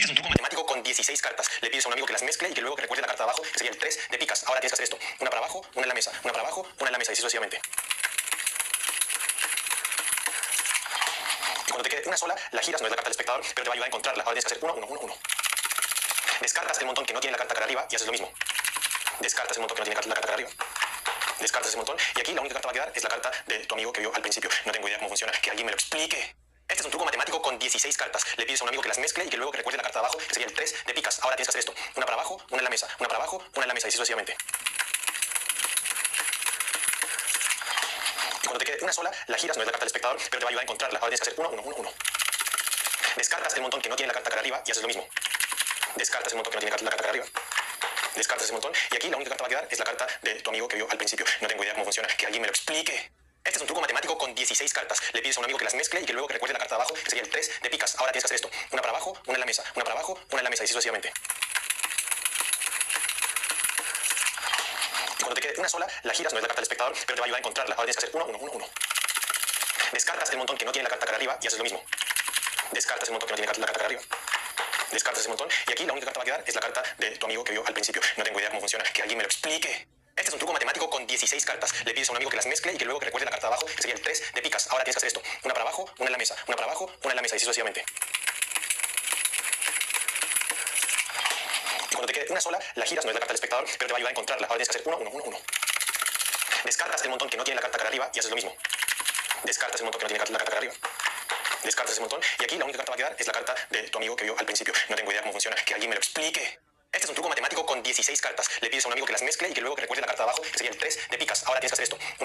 es un truco matemático con 16 cartas. Le pides a un amigo que las mezcle y que luego que recuerde la carta de abajo, que sería el 3 de picas. Ahora tienes que hacer esto. Una para abajo, una en la mesa. Una para abajo, una en la mesa y así sucesivamente. Y cuando te quede una sola, la giras, no es la carta del espectador, pero te va a ayudar a encontrarla. Ahora tienes que hacer 1, 1, 1, 1. Descartas el montón que no tiene la carta cara arriba y haces lo mismo. Descartas el montón que no tiene la carta cara arriba. Descartas ese montón y aquí la única carta que va a quedar es la carta de tu amigo que vio al principio. No tengo idea cómo funciona, que alguien me lo explique. Este es un truco matemático con 16 cartas. Le pides a un amigo que las mezcle y que luego que recuerde la carta de abajo, que sería el 3 de picas. Ahora tienes que hacer esto. Una para abajo, una en la mesa. Una para abajo, una en la mesa y así sucesivamente. Y cuando te quede una sola, la giras, no es la carta del espectador, pero te va a ayudar a encontrarla. Ahora tienes que hacer 1, 1, 1, 1. Descartas el montón que no tiene la carta cara arriba y haces lo mismo. Descartas el montón que no tiene la carta cara arriba. Descartas ese montón y aquí la única carta que va a quedar es la carta de tu amigo que vio al principio. No tengo idea cómo funciona, que alguien me lo explique. Este es un truco matemático con 16 cartas. Le pides a un amigo que las mezcle y que luego que recuerde la carta de abajo, que sería el 3 de picas. Ahora tienes que hacer esto. Una para abajo, una en la mesa. Una para abajo, una en la mesa y así sucesivamente. Y cuando te quede una sola, la giras, no es la carta del espectador, pero te va a ayudar a encontrarla. Ahora tienes que hacer 1, 1, 1, 1. Descartas el montón que no tiene la carta cara arriba y haces lo mismo. Descartas el montón que no tiene la carta cara arriba. Descartas ese montón y aquí la única carta que va a quedar es la carta de tu amigo que vio al principio. No tengo idea cómo funciona, que alguien me lo explique. Este es un truco matemático con 16 cartas. Le pides a un amigo que las mezcle y que luego que recuerde la carta de abajo, que sería el 3 de picas. Ahora tienes que hacer esto. Una para abajo, una en la mesa. Una para abajo, una en la mesa y así sucesivamente. Y cuando te quede una sola, la giras, no es la carta del espectador, pero te va a ayudar a encontrarla. Ahora tienes que hacer 1, 1, 1, 1. Descartas el montón que no tiene la carta cara arriba y haces lo mismo. Descartas el montón que no tiene la carta cara arriba. Descartas ese montón y aquí la única carta que va a quedar es la carta de tu amigo que vio al principio. No tengo idea cómo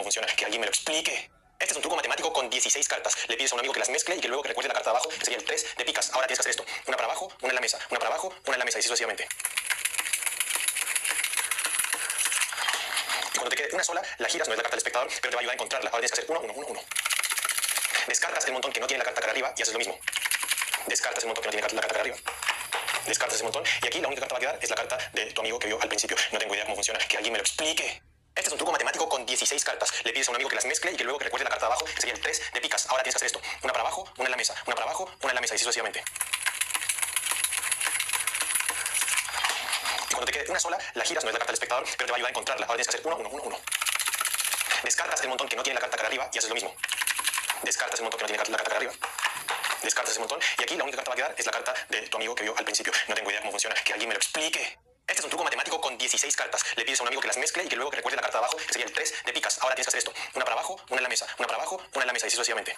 funciona, que alguien me lo explique. Este es un truco matemático con 16 cartas. Le pides a un amigo que las mezcle y que luego que recuerde la carta de abajo, que sería el 3 de picas. Ahora tienes que hacer esto. Una para abajo, una en la mesa. Una para abajo, una en la mesa y así sucesivamente. Y cuando te quede una sola, la giras, no es la carta del espectador, pero te va a ayudar a encontrarla. Ahora tienes que hacer 1, 1, 1, 1. Descartas el montón que no tiene la carta cara arriba y haces lo mismo. Descartas el montón que no tiene la carta cara arriba. Descartas ese montón y aquí la única carta que va a quedar es la carta de tu amigo que vio al principio. No tengo idea cómo funciona, que alguien me lo explique. Este es un truco matemático con 16 cartas. Le pides a un amigo que las mezcle y que luego que recuerde la carta de abajo, que sería el 3 de picas. Ahora tienes que hacer esto. Una para abajo, una en la mesa. Una para abajo, una en la mesa y así sucesivamente. Y cuando te quede una sola, la giras, no es la carta del espectador, pero te va a ayudar a encontrarla. Ahora tienes que hacer 1, 1, 1, 1. Descartas el montón que no tiene la carta cara arriba y haces lo mismo. Descartas el montón que no tiene la carta cara arriba. Descartas ese montón y aquí la única carta que va a quedar es la carta de tu amigo que vio al principio. No tengo idea cómo funciona, que alguien me lo explique. Este es un truco matemático con 16 cartas. Le pides a un amigo que las mezcle y que luego que recuerde la carta de abajo, que sería el 3 de picas. Ahora tienes que hacer esto. Una para abajo, una en la mesa. Una para abajo, una en la mesa y así sucesivamente.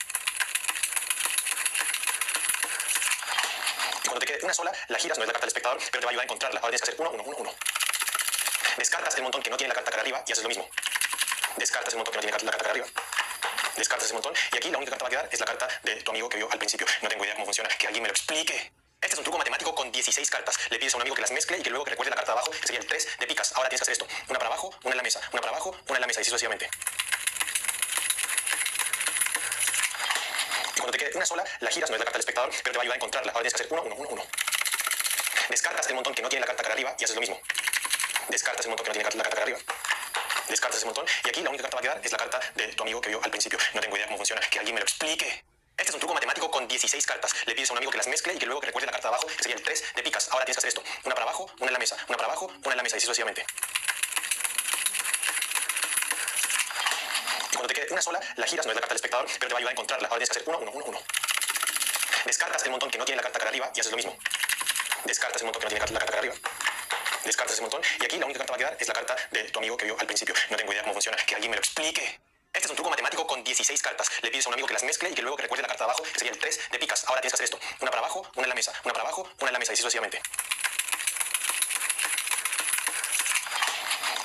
Y cuando te quede una sola, la giras, no es la carta del espectador, pero te va a ayudar a encontrarla. Ahora tienes que hacer 1, 1, 1, 1. Descartas el montón que no tiene la carta cara arriba y haces lo mismo. Descartas el montón que no tiene la carta cara arriba. Descartas ese montón y aquí la única carta que va a quedar es la carta de tu amigo que vio al principio. No tengo idea cómo funciona, que alguien me lo explique. Este es un truco matemático con 16 cartas. Le pides a un amigo que las mezcle y que luego que recuerde la carta de abajo, que sería el 3 de picas. Ahora tienes que hacer esto. Una para abajo, una en la mesa. Una para abajo, una en la mesa y así sucesivamente. Y cuando te quede una sola, la giras, no es la carta del espectador, pero te va a ayudar a encontrarla. Ahora tienes que hacer 1, 1, 1, 1. Descartas el montón que no tiene la carta cara arriba y haces lo mismo. Descartas el montón que no tiene la carta cara arriba. Descartas ese montón y aquí la única carta que va a quedar es la carta de tu amigo que vio al principio. No tengo idea cómo funciona, que alguien me lo explique. Este es un truco matemático con 16 cartas. Le pides a un amigo que las mezcle y que luego que recuerde la carta de abajo, que sería el 3 de picas. Ahora tienes que hacer esto. Una para abajo, una en la mesa. Una para abajo, una en la mesa y así sucesivamente. Y cuando te quede una sola, la giras, no es la carta del espectador, pero te va a ayudar a encontrarla. Ahora tienes que hacer 1, 1, 1, 1. Descartas el montón que no tiene la carta cara arriba y haces lo mismo. Descartas el montón que no tiene la carta cara arriba. Descartas ese montón y aquí la única carta que va a quedar es la carta de tu amigo que vio al principio. No tengo idea cómo funciona, que alguien me lo explique. Este es un truco matemático con 16 cartas. Le pides a un amigo que las mezcle y que luego que recuerde la carta de abajo, que sería el 3 de picas. Ahora tienes que hacer esto. Una para abajo, una en la mesa. Una para abajo, una en la mesa y así sucesivamente. Y cuando te quede una sola, la giras, no es la carta del espectador, pero te va a ayudar a encontrarla. Ahora tienes que hacer 1, 1, 1, 1. Descartas el montón que no tiene la carta cara arriba y haces lo mismo. Descartas el montón que no tiene la carta cara arriba. Descartas ese montón y aquí la única carta que va a quedar es la carta de tu amigo que vio al principio. No tengo idea cómo funciona, que alguien me lo explique. Este es un truco matemático con 16 cartas. Le pides a un amigo que las mezcle y que luego que recuerde la carta de abajo, que sería el 3 de picas. Ahora tienes que hacer esto. Una para abajo, una en la mesa. Una para abajo, una en la mesa y así sucesivamente.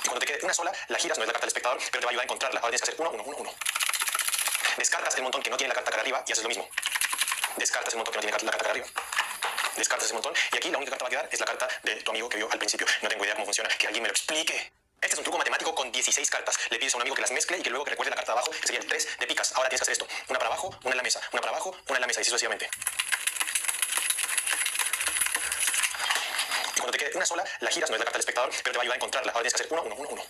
Y cuando te quede una sola, la giras, no es la carta del espectador, pero te va a ayudar a encontrarla. Ahora tienes que hacer 1, 1, 1, 1. Descartas el montón que no tiene la carta cara arriba y haces lo mismo. Descartas el montón que no tiene la carta cara arriba. Descartas ese montón y aquí la única carta que va a quedar es la carta de tu amigo que vio al principio. No tengo idea cómo funciona, que alguien me lo explique. Este es un truco matemático con 16 cartas. Le pides a un amigo que las mezcle y que luego que recuerde la carta de abajo, que sería el 3 de picas. Ahora tienes que hacer esto. Una para abajo, una en la mesa. Una para abajo, una en la mesa y así sucesivamente. Y cuando te quede una sola, la giras, no es la carta del espectador, pero te va a ayudar a encontrarla. Ahora tienes que hacer 1, 1, 1, 1.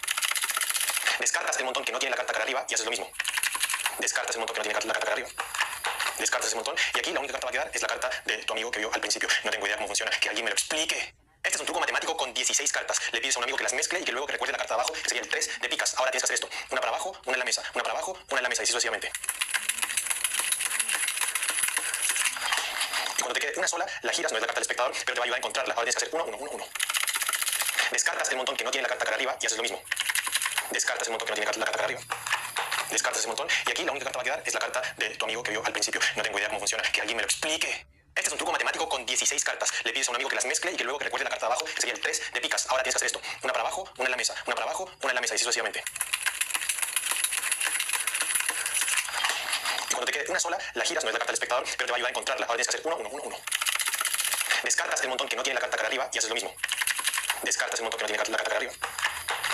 Descartas el montón que no tiene la carta cara arriba y haces lo mismo. Descartas el montón que no tiene la carta cara arriba. Descartas ese montón y aquí la única carta que va a quedar es la carta de tu amigo que vio al principio. No tengo idea cómo funciona, que alguien me lo explique. Este es un truco matemático con 16 cartas. Le pides a un amigo que las mezcle y que luego que recuerde la carta de abajo, que sería el 3 de picas. Ahora tienes que hacer esto. Una para abajo, una en la mesa. Una para abajo, una en la mesa y así sucesivamente. Y cuando te quede una sola, la giras, no es la carta del espectador, pero te va a ayudar a encontrarla. Ahora tienes que hacer 1, 1, 1, 1. Descartas el montón que no tiene la carta cara arriba y haces lo mismo. Descartas el montón que no tiene la carta cara arriba. Descartas ese montón y aquí la única carta que va a quedar es la carta de tu amigo que vio al principio. No tengo idea cómo funciona, que alguien me lo explique. Este es un truco matemático con 16 cartas. Le pides a un amigo que las mezcle y que luego que recuerde la carta de abajo, que sería el 3 de picas. Ahora tienes que hacer esto. Una para abajo, una en la mesa. Una para abajo, una en la mesa y así sucesivamente. Y cuando te quede una sola, la giras, no es la carta del espectador, pero te va a ayudar a encontrarla. Ahora tienes que hacer 1, 1, 1, 1. Descartas el montón que no tiene la carta cara arriba y haces lo mismo. Descartas el montón que no tiene la carta cara arriba.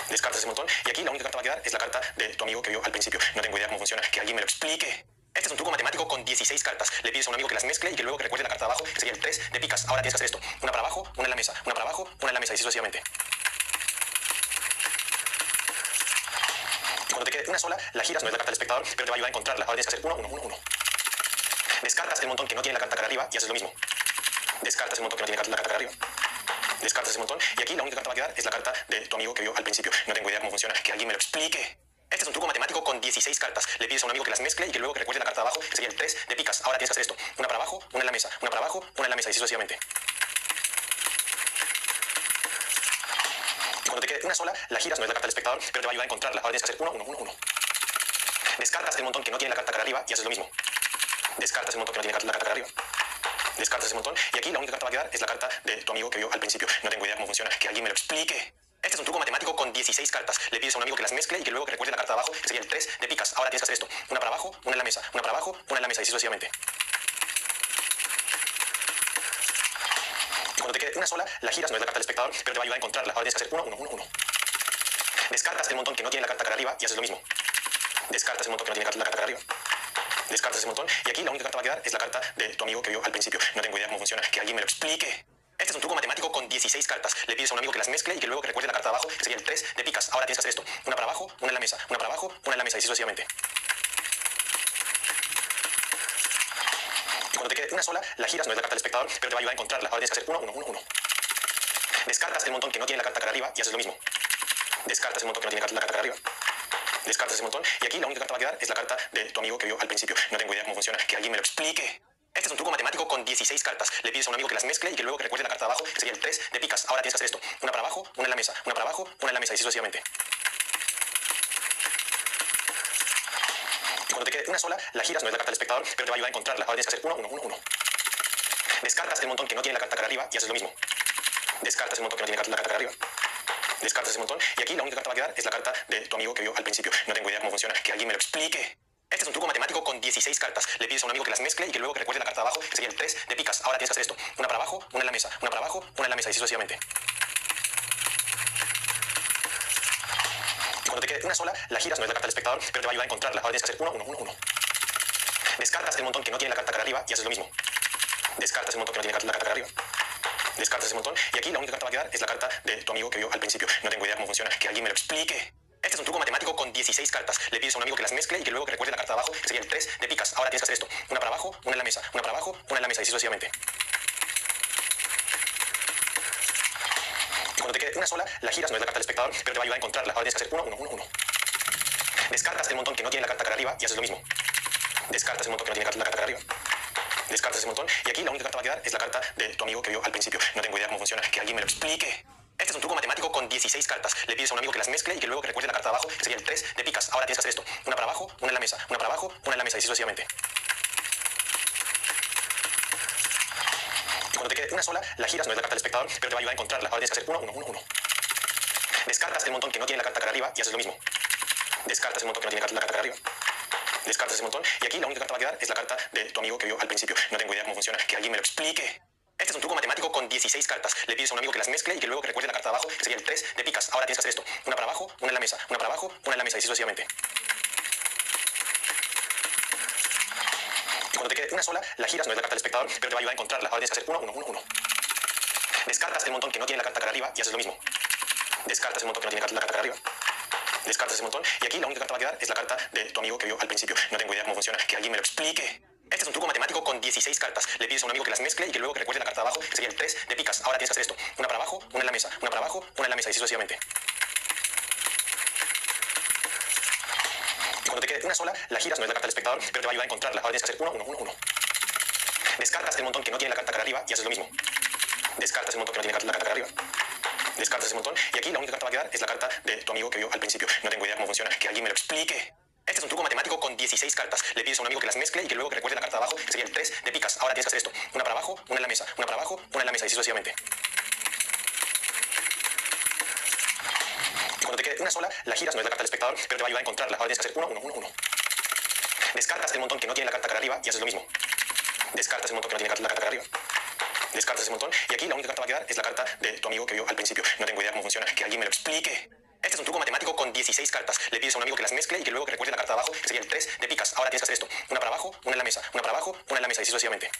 Descartas ese montón y aquí la única carta que va a quedar es la carta de tu amigo que vio al principio. No tengo idea cómo funciona, que alguien me lo explique. Este es un truco matemático con 16 cartas. Le pides a un amigo que las mezcle y que luego que recuerde la carta de abajo, que sería el 3 de picas. Ahora tienes que hacer esto. Una para abajo, una en la mesa. Una para abajo, una en la mesa y así sucesivamente. Y cuando te quede una sola, la giras, no es la carta del espectador, pero te va a ayudar a encontrarla. Ahora tienes que hacer 1, 1, 1, 1. Descartas el montón que no tiene la carta cara arriba y haces lo mismo. Descartas el montón que no tiene la carta cara arriba. Descartas ese montón y aquí la única carta que va a quedar es la carta de tu amigo que vio al principio. No tengo idea cómo funciona, que alguien me lo explique. Este es un truco matemático con 16 cartas. Le pides a un amigo que las mezcle y que luego que recuerde la carta de abajo, que sería el 3 de picas. Ahora tienes que hacer esto. Una para abajo, una en la mesa. Una para abajo, una en la mesa y así sucesivamente. Y cuando te quede una sola, la giras, no es la carta del espectador, pero te va a ayudar a encontrarla. Ahora tienes que hacer 1, 1, 1, 1. Descartas el montón que no tiene la carta cara arriba y haces lo mismo. Descartas el montón que no tiene la carta cara arriba. Descartas ese montón y aquí la única carta que va a quedar es la carta de tu amigo que vio al principio. No tengo idea cómo funciona, que alguien me lo explique. Este es un truco matemático con 16 cartas. Le pides a un amigo que las mezcle y que luego que recuerde la carta de abajo, que sería el 3 de picas. Ahora tienes que hacer esto. Una para abajo, una en la mesa. Una para abajo, una en la mesa y así sucesivamente. Y cuando te quede una sola, la giras, no es la carta del espectador, pero te va a ayudar a encontrarla. Ahora tienes que hacer 1, 1, 1, 1. Descartas el montón que no tiene la carta cara arriba y haces lo mismo. Descartas el montón que no tiene la carta cara arriba. Descartas ese montón y aquí la única carta que va a quedar es la carta de tu amigo que vio al principio. No tengo idea cómo funciona, que alguien me lo explique. Este es un truco matemático con 16 cartas. Le pides a un amigo que las mezcle y que luego que recuerde la carta de abajo, que sería el 3 de picas. Ahora tienes que hacer esto. Una para abajo, una en la mesa. Una para abajo, una en la mesa y así sucesivamente. Y cuando te quede una sola, la giras, no es la carta del espectador, pero te va a ayudar a encontrarla. Ahora tienes que hacer 1, 1, 1, 1. Descartas el montón que no tiene la carta cara arriba y haces lo mismo. Descartas el montón que no tiene la carta cara arriba. Descartas ese montón y aquí la única carta que va a quedar es la carta de tu amigo que vio al principio. No tengo idea cómo funciona, que alguien me lo explique. Este es un truco matemático con 16 cartas. Le pides a un amigo que las mezcle y que luego que recuerde la carta de abajo, que sería el 3 de picas. Ahora tienes que hacer esto. Una para abajo, una en la mesa. Una para abajo, una en la mesa y así sucesivamente. Y cuando te quede una sola, la giras, no es la carta del espectador, pero te va a ayudar a encontrarla. Ahora tienes que hacer 1, 1, 1, 1. Descartas el montón que no tiene la carta cara arriba y haces lo mismo. Descartas el montón que no tiene la carta cara arriba. Descartas ese montón y aquí la única carta que va a quedar es la carta de tu amigo que vio al principio. No tengo idea cómo funciona, que alguien me lo explique. Este es un truco matemático con 16 cartas. Le pides a un amigo que las mezcle y que luego que recuerde la carta de abajo, que sería el 3 de picas. Ahora tienes que hacer esto. Una para abajo, una en la mesa. Una para abajo, una en la mesa y así sucesivamente. Y cuando te quede una sola, la giras, no es la carta del espectador, pero te va a ayudar a encontrarla. Ahora tienes que hacer 1, 1, 1, 1. Descartas el montón que no tiene la carta cara arriba y haces lo mismo. Descartas el montón que no tiene la carta cara arriba. Descartas ese montón y aquí la única carta que va a quedar es la carta de tu amigo que vio al principio. No tengo idea cómo funciona, que alguien me lo explique. Este es un truco matemático con 16 cartas. Le pides a un amigo que las mezcle y que luego que recuerde la carta de abajo, que sería el 3 de picas. Ahora tienes que hacer esto. Una para abajo, una en la mesa. Una para abajo, una en la mesa y así sucesivamente. Y cuando te quede una sola, la giras, no es la carta del espectador, pero te va a ayudar a encontrarla. Ahora tienes que hacer 1, 1, 1, 1. Descartas el montón que no tiene la carta cara arriba y haces lo mismo. Descartas el montón que no tiene la carta cara arriba. Descartas ese montón y aquí la única carta que va a quedar es la carta de tu amigo que vio al principio. No tengo idea cómo funciona, que alguien me lo explique. Este es un truco matemático con 16 cartas. Le pides a un amigo que las mezcle y que luego que recuerde la carta de abajo, que sería el 3 de picas. Ahora tienes que hacer esto. Una para abajo, una en la mesa. Una para abajo, una en la mesa y así sucesivamente. Y cuando te quede una sola, la giras, no es la carta del espectador, pero te va a ayudar a encontrarla. Ahora tienes que hacer 1, 1, 1, 1. Descartas el montón que no tiene la carta cara arriba y haces lo mismo. Descartas el montón que no tiene la carta cara arriba. Descartas ese montón y aquí la única carta que va a quedar es la carta de tu amigo que vio al principio. No tengo idea cómo funciona, que alguien me lo explique. Este Este es un truco matemático con 16 cartas. Le pides a un amigo que las mezcle y que luego que recuerde la carta de abajo, que sería el 3 de picas. Ahora tienes que hacer esto. Una para abajo, una en la mesa. Una para abajo, una en la mesa y así sucesivamente. Y cuando te quede una sola, la giras, no es la carta del espectador, pero te va a ayudar a encontrarla. Ahora tienes que hacer 1, 1, 1, 1. Descartas el montón que no tiene la carta cara arriba y haces lo mismo. Descartas el montón que no tiene la carta cara arriba. Descartas ese montón y aquí la única carta va a quedar es la carta de tu amigo que vio al principio. No tengo idea cómo funciona, que alguien me lo explique. Este es un truco matemático con 16 cartas. Le pides a un amigo que las mezcle y que luego que recuerde la carta de abajo, que sería el 3 de picas. Ahora tienes que hacer esto. Una para abajo, una en la mesa. Una para abajo, una en la mesa y así sucesivamente. Y cuando te quede una sola, la giras, no es la carta del espectador, pero te va a ayudar a encontrarla. Ahora tienes que hacer 1, 1, 1, 1. Descartas el montón que no tiene la carta cara arriba y haces lo mismo. Descartas el montón que no tiene la carta cara arriba. Descartas ese montón y aquí la única carta va a quedar es la carta de tu amigo que vio al principio. No tengo idea cómo funciona, que alguien me lo explique. Este es un truco matemático con 16 cartas. Le pides a un amigo que las mezcle y que luego que recuerde la carta de abajo, que sería el 3 de picas. Ahora tienes que hacer esto. Una para abajo, una en la mesa. Una para abajo, una en la mesa y así sucesivamente. Y cuando te quede una sola, la giras, no es la carta del espectador, pero te va a ayudar a encontrarla. Ahora tienes que hacer 1, 1, 1, 1. Descartas el montón que no tiene la carta cara arriba y haces lo mismo. Descartas el montón que no tiene la carta cara arriba. Descartas ese montón y aquí la única carta va a quedar es la carta de tu amigo que vio al principio. No tengo idea cómo funciona, que alguien me lo explique. Este es un truco matemático con 16 cartas. Le pides a un amigo que las mezcle y que luego que recuerde la carta de abajo, que sería el 3 de picas. Ahora tienes que hacer esto. Una para abajo, una en la mesa. Una para abajo, una en la mesa y así sucesivamente.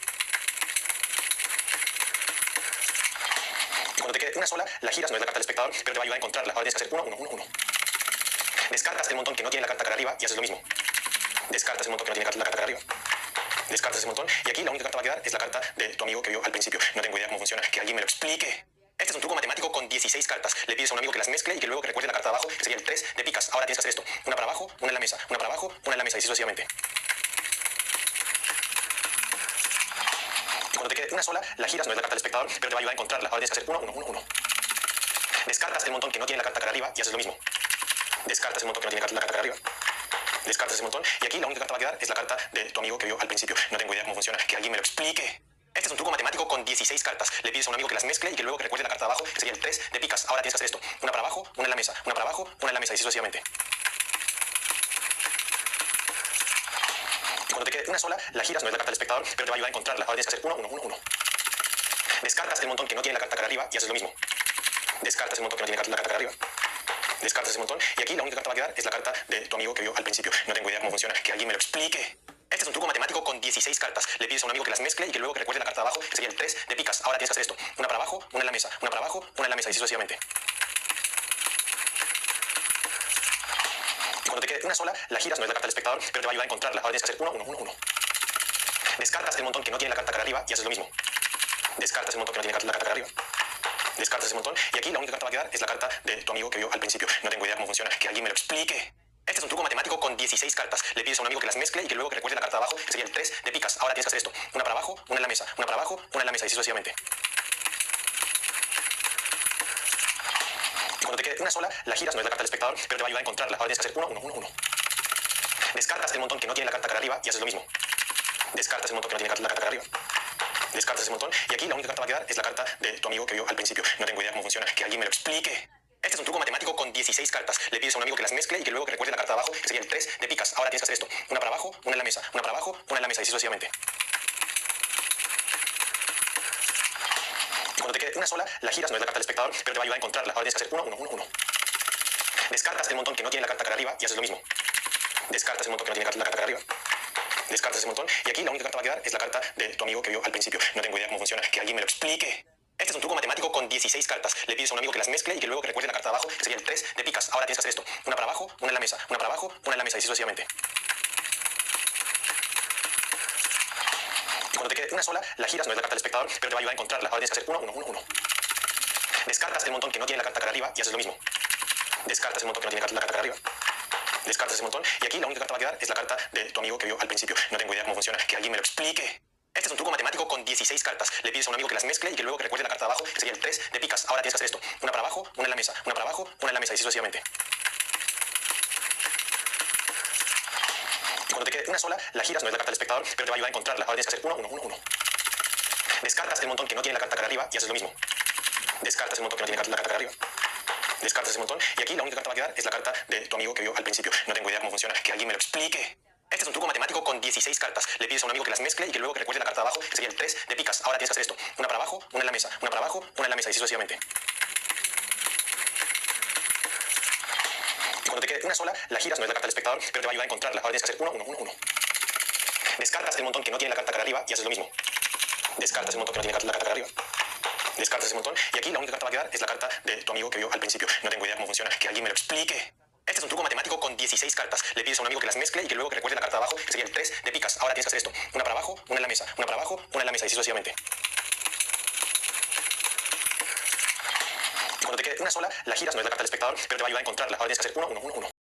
Y cuando te quede una sola, la giras, no es la carta del espectador, pero te va a ayudar a encontrarla. Ahora tienes que hacer 1, 1, 1, 1. Descartas el montón que no tiene la carta cara arriba y haces lo mismo. Descartas el montón que no tiene la carta cara arriba. Descartas ese montón y aquí la única carta va a quedar es la carta de tu amigo que vio al principio. No tengo idea cómo funciona, que alguien me lo explique. Este es un truco matemático con 16 cartas. Le pides a un amigo que las mezcle y que luego que recuerde la carta de abajo, que sería el 3 de picas. Ahora tienes que hacer esto. Una para abajo, una en la mesa. Una para abajo, una en la mesa y así sucesivamente. Y cuando te quede una sola, la giras, no es la carta del espectador, pero te va a ayudar a encontrarla. Ahora tienes que hacer 1, 1, 1, 1. Descartas el montón que no tiene la carta cara arriba y haces lo mismo. Descartas el montón que no tiene la carta cara arriba. Descartas ese montón y aquí la única carta va a quedar es la carta de tu amigo que vio al principio. No tengo idea cómo funciona, que alguien me lo explique. Este es un truco matemático con 16 cartas. Le pides a un amigo que las mezcle y que luego que recuerde la carta de abajo, que sería el 3 de picas. Ahora tienes que hacer esto. Una para abajo, una en la mesa. Una para abajo, una en la mesa y así sucesivamente. Y cuando te quede una sola, la giras, no es la carta del espectador, pero te va a ayudar a encontrarla. Ahora tienes que hacer 1, 1, 1, 1. Descartas el montón que no tiene la carta cara arriba y haces lo mismo. Descartas el montón que no tiene la carta cara arriba. Descartas ese montón y aquí la única carta va a quedar es la carta de tu amigo que vio al principio. No tengo idea cómo funciona, que alguien me lo explique. Este es un truco matemático con 16 cartas. Le pides a un amigo que las mezcle y que luego que recuerde la carta de abajo, que sería el 3 de picas. Ahora tienes que hacer esto. Una para abajo, una en la mesa. Una para abajo, una en la mesa y así sucesivamente. Y cuando te quede una sola, la giras, no es la carta del espectador, pero te va a ayudar a encontrarla. Ahora tienes que hacer 1, 1, 1, 1. Descartas el montón que no tiene la carta cara arriba y haces lo mismo. Descartas el montón que no tiene la carta cara arriba. Descartas ese montón y aquí la única carta va a quedar es la carta de tu amigo que vio al principio. No tengo idea cómo funciona, que alguien me lo explique. Este es un truco matemático con 16 cartas. Le pides a un amigo que las mezcle y que luego que recuerde la carta de abajo, que sería el 3 de picas. Ahora tienes que hacer esto. Una para abajo, una en la mesa. Una para abajo, una en la mesa y así sucesivamente. Y cuando te quede una sola, la giras, no es la carta del espectador, pero te va a ayudar a encontrarla. Ahora tienes que hacer 1, 1, 1, 1. Descartas el montón que no tiene la carta cara arriba y haces lo mismo. Descartas el montón que no tiene la carta cara arriba. Descartas ese montón y aquí la única carta va a quedar es la carta de tu amigo que vio al principio. No tengo idea cómo funciona, que alguien me lo explique. Este es un truco matemático con 16 cartas. Le pides a un amigo que las mezcle y que luego que recuerde la carta de abajo, que sería el 3 de picas. Ahora tienes que hacer esto. Una para abajo, una en la mesa. Una para abajo, una en la mesa y así sucesivamente. Y cuando te quede una sola, la giras, no es la carta del espectador, pero te va a ayudar a encontrarla. Ahora tienes que hacer 1, 1, 1, 1. Descartas el montón que no tiene la carta cara arriba y haces lo mismo. Descartas el montón que no tiene la carta cara arriba. Descartas ese montón y aquí la única carta va a quedar es la carta de tu amigo que vio al principio. No tengo idea cómo funciona, que alguien me lo explique. Este es un truco matemático con 16 cartas. Le pides a un amigo que las mezcle y que luego que recuerde la carta de abajo, que sería el 3 de picas. Ahora tienes que hacer esto. Una para abajo, una en la mesa. Una para abajo, una en la mesa y así sucesivamente. Y cuando te quede una sola, la giras, no es la carta del espectador, pero te va a ayudar a encontrarla. Ahora tienes que hacer 1, 1, 1, 1. Descartas el montón que no tiene la carta cara arriba y haces lo mismo. Descartas el montón que no tiene la carta cara arriba. Descartas ese montón y aquí la única carta va a quedar es la carta de tu amigo que vio al principio. No tengo idea cómo funciona, que alguien me lo explique. Este es un truco matemático con 16 cartas. Le pides a un amigo que las mezcle y que luego que recuerde la carta de abajo, que sería el 3 de picas. Ahora tienes que hacer esto. Una para abajo, una en la mesa. Una para abajo, una en la mesa y así sucesivamente. Y cuando te quede una sola, la giras, no es la carta del espectador, pero te va a ayudar a encontrarla. Ahora tienes que hacer 1, 1, 1, 1. Descartas el montón que no tiene la carta cara arriba y haces lo mismo. Descartas el montón que no tiene la carta cara arriba. Descartas ese montón y aquí la única carta va a quedar es la carta de tu amigo que vio al principio. No tengo idea cómo funciona, que alguien me lo explique. Este es un truco matemático con 16 cartas. Le pides a un amigo que las mezcle y que luego que recuerde la carta de abajo, que sería el 3 de picas. Ahora tienes que hacer esto. Una para abajo, una en la mesa. Una para abajo, una en la mesa y así sucesivamente. Y cuando te quede una sola, la giras, no es la carta del espectador, pero te va a ayudar a encontrarla. Ahora tienes que hacer 1, 1, 1, 1. Descartas el montón que no tiene la carta cara arriba y haces lo mismo. Descartas el montón que no tiene la carta cara arriba. Descartas ese montón y aquí la única carta que va a quedar es la carta de tu amigo que vio al principio. No tengo idea cómo funciona, que alguien me lo explique. Este es un truco matemático con 16 cartas. Le pides a un amigo que las mezcle y que luego que recuerde la carta de abajo, que sería el 3 de picas. Ahora tienes que hacer esto. Una para abajo, una en la mesa. Una para abajo, una en la mesa y así sucesivamente. Y cuando te quede una sola, la giras, no es la carta del espectador, pero te va a ayudar a encontrarla. Ahora tienes que hacer 1, 1, 1, 1.